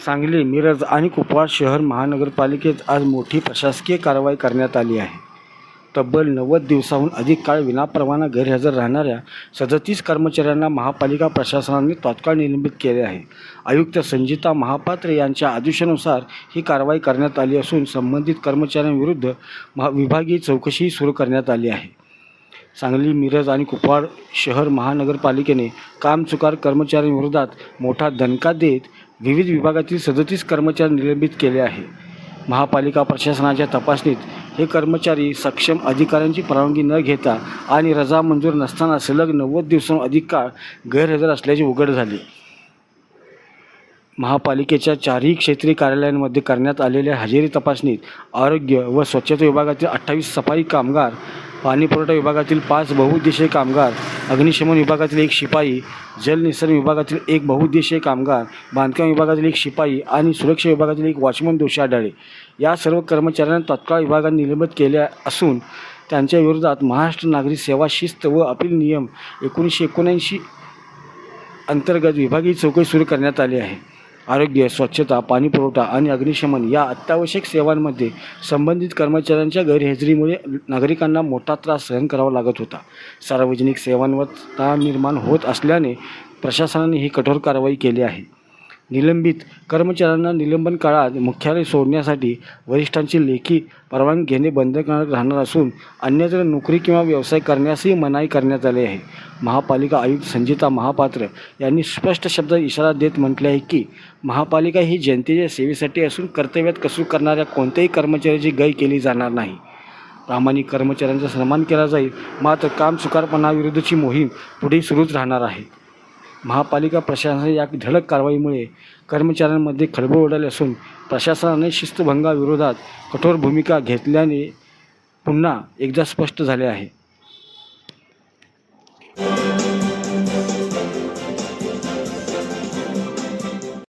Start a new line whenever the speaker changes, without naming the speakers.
सांगली, मिरज आणि कुपवाड शहर महानगरपालिकेत आज मोठी प्रशासकीय कारवाई करण्यात आली आहे. तब्बल 90 दिवसांहून अधिक काळ विनापरवाना गैरहजर राहणाऱ्या 37 कर्मचाऱ्यांना महापालिका प्रशासनाने तात्काळ निलंबित केले आहे. आयुक्त संजिता महापात्र यांच्या आदेशानुसार ही कारवाई करण्यात आली असून संबंधित कर्मचाऱ्यांविरुद्ध विभागीय चौकशी सुरू करण्यात आली आहे. सांगली, मिरज आणि कुपवाड शहर महानगरपालिकेने कामचुकार कर्मचाऱ्यांविरोधात मोठा दणका देत विविध विभागातील 37 कर्मचारी निलंबित केले आहे. महापालिका प्रशासनाच्या तपासणीत हे कर्मचारी सक्षम अधिकाऱ्यांची परवानगी न घेता आणि रजा मंजूर नसताना सलग 90 दिवसांहून अधिक काळ गैरहजर असल्याचे उघड झाले. महापालिकेच्या 4ही क्षेत्रीय कार्यालयांमध्ये करण्यात आलेल्या हजेरी तपासणीत आरोग्य व स्वच्छता विभागातील 28 सफाई कामगार, पाणीपुरवठा विभागातील 5 बहुउद्देशीय कामगार, अग्निशमन विभागातील 1 शिपाई, जलनिसर्ग विभागातील 1 बहुउद्देशीय कामगार, बांधकाम विभागातील 1 शिपाई आणि सुरक्षा विभागातील 1 वॉचमन दोषी आढळले. या सर्व कर्मचाऱ्यांना तात्काळ विभागाने निलंबित केले असून त्यांच्या विरोधात महाराष्ट्र नागरी सेवा शिस्त व अपील नियम 1979 अंतर्गत विभागीय चौकशी सुरू करण्यात आली आहे. आरोग्य, स्वच्छता, पाणीपुरवठा आणि अग्निशमन या अत्यावश्यक सेवांमध्ये संबंधित कर्मचाऱ्यांच्या गैरहजेरीमुळे नागरिकांना मोठा त्रास सहन करावा लागत होता. सार्वजनिक सेवांवर ताण निर्माण होत असल्याने प्रशासनाने ही कठोर कारवाई केली आहे. निलंबित कर्मचाऱ्यांना निलंबन काळात मुख्यालय सोडण्यासाठी वरिष्ठांची लेखी परवानगी घेणे बंधनकारक राहणार असून अन्यत्र नोकरी किंवा व्यवसाय करण्यासही मनाई करण्यात आली आहे. महापालिका आयुक्त संजिता महापात्र यांनी स्पष्ट शब्दात इशारा देत म्हटले आहे की महापालिका ही जनतेच्या सेवेसाठी असून कर्तव्यात कसूर करणाऱ्या कोणत्याही कर्मचाऱ्याची गय केली जाणार नाही. प्रामाणिक कर्मचाऱ्यांचा सन्मान केला जाईल, मात्र कामचुकारपणाविरुद्धची मोहीम पुढे सुरूच राहणार आहे. महापालिका प्रशासनाच्या या धडक कारवाईमुळे कर्मचाऱ्यांमध्ये खळबळ उडाली असून प्रशासनाने शिस्तभंगाविरोधात कठोर भूमिका घेतल्याने पुन्हा एकदा स्पष्ट झाले आहे.